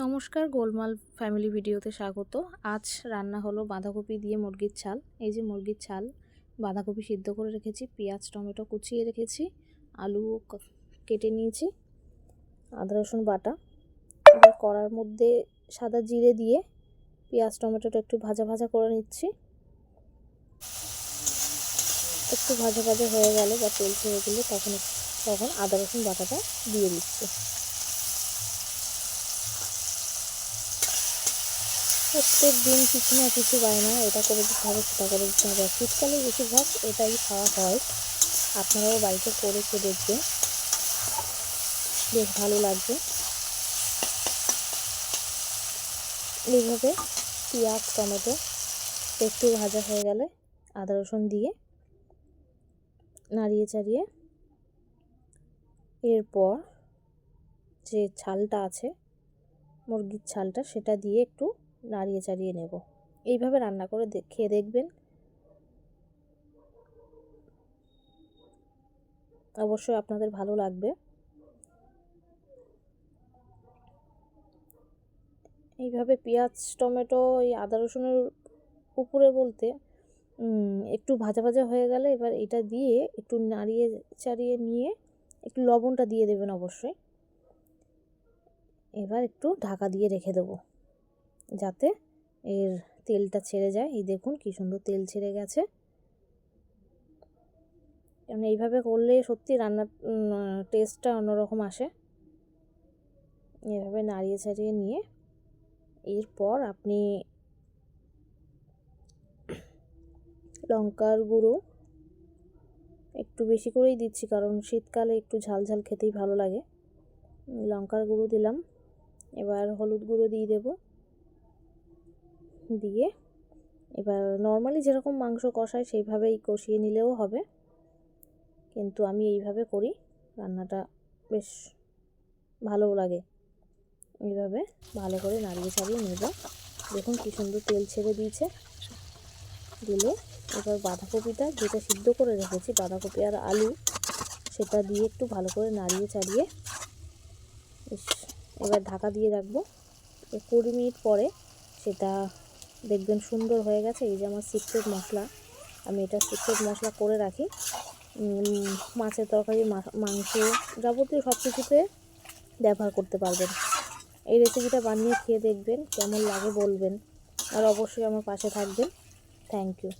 নমস্কার, গোলমাল ফ্যামিলি ভিডিওতে স্বাগত। আজ রান্না হলো বাঁধাকপি দিয়ে মুরগির ঝাল। এই যে মুরগির ঝাল, বাঁধাকপি সিদ্ধ করে রেখেছি, পেঁয়াজ টমেটো কুচিয়ে রেখেছি, আলু কেটে নিয়েছি, আদা রসুন বাটা। এবার কড়ার মধ্যে সাদা জিরে দিয়ে পেঁয়াজ টমেটোটা একটু ভাজা ভাজা করে নিচ্ছি। একটু ভাজা ভাজা হয়ে গেলে বা তেল ছেড়ে দিলে তখন আদা রসুন বাটাটা দিয়ে দিচ্ছি। প্রত্যেক দিন কিছু না কিছু বায়না, এটা করে দিতে হবে সেটা করে দিতে হবে। শীতকালে বেশিরভাগ এটাই খাওয়া হয়। আপনারাও বাড়িতে করে খেয়ে দেখবেন, বেশ ভালো লাগবে। এইভাবে পেঁয়াজ টমেটো একটু ভাজা হয়ে গেলে আদা রসুন দিয়ে নাড়িয়ে চাড়িয়ে এরপর যে ছালটা আছে মুরগির ছালটা, সেটা দিয়ে একটু নাড়িয়ে চাড়িয়ে নেব। এইভাবে রান্না করে খেয়ে দেখবেন, অবশ্যই আপনাদের ভালো লাগবে। এইভাবে পেঁয়াজ টমেটো এই আদা রসুনের উপরে বলতে একটু ভাজা ভাজা হয়ে গেলে এবার এটা দিয়ে একটু নাড়িয়ে চাড়িয়ে নিয়ে একটু লবণটা দিয়ে দেবেন অবশ্যই। এবার একটু ঢাকা দিয়ে রেখে দেবো যাতে এর তেলটা ছেড়ে যায়। এই দেখুন কি সুন্দর তেল ছেড়ে গেছে। কারণ এইভাবে করলে সত্যি রান্নার টেস্টটা অন্যরকম আসে। এভাবে নাড়িয়ে ছাড়িয়ে নিয়ে এরপর আপনি লঙ্কার গুঁড়ো একটু বেশি করেই দিচ্ছি, কারণ শীতকালে একটু ঝাল ঝাল খেতেই ভালো লাগে। লঙ্কার গুঁড়ো দিলাম, এবার হলুদ গুঁড়ো দিয়ে দেব। দিয়ে এবার নর্মালি যেরকম মাংস কষায় সেইভাবেই কষিয়ে নিলেও হবে, কিন্তু আমি এইভাবে করি, রান্নাটা বেশ ভালো লাগে। এইভাবে ভালো করে নাড়িয়ে ছাড়িয়ে নেব। দেখুন কি সুন্দর তেল ছেড়ে দিয়েছে। দিলে এবার বাঁধাকপিটা যেটা সিদ্ধ করে রেখেছি, বাঁধাকপি আর আলু, সেটা দিয়ে একটু ভালো করে নাড়িয়ে চাড়িয়ে এবার ঢাকা দিয়ে রাখবো। 20 মিনিট পরে সেটা দেখবেন সুন্দর হয়ে গেছে। এই যে আমার সিক্রেট মশলা, আমি এটা সিক্রেট মশলা করে রাখি। মাছের তরকারি, মাংস, যাবতীয় সব কিছুতে ব্যবহার করতে পারবেন। এই রেসিপিটা বানিয়ে খেয়ে দেখবেন, কেমন লাগে বলবেন, আর অবশ্যই আমার পাশে থাকবেন। Thank you.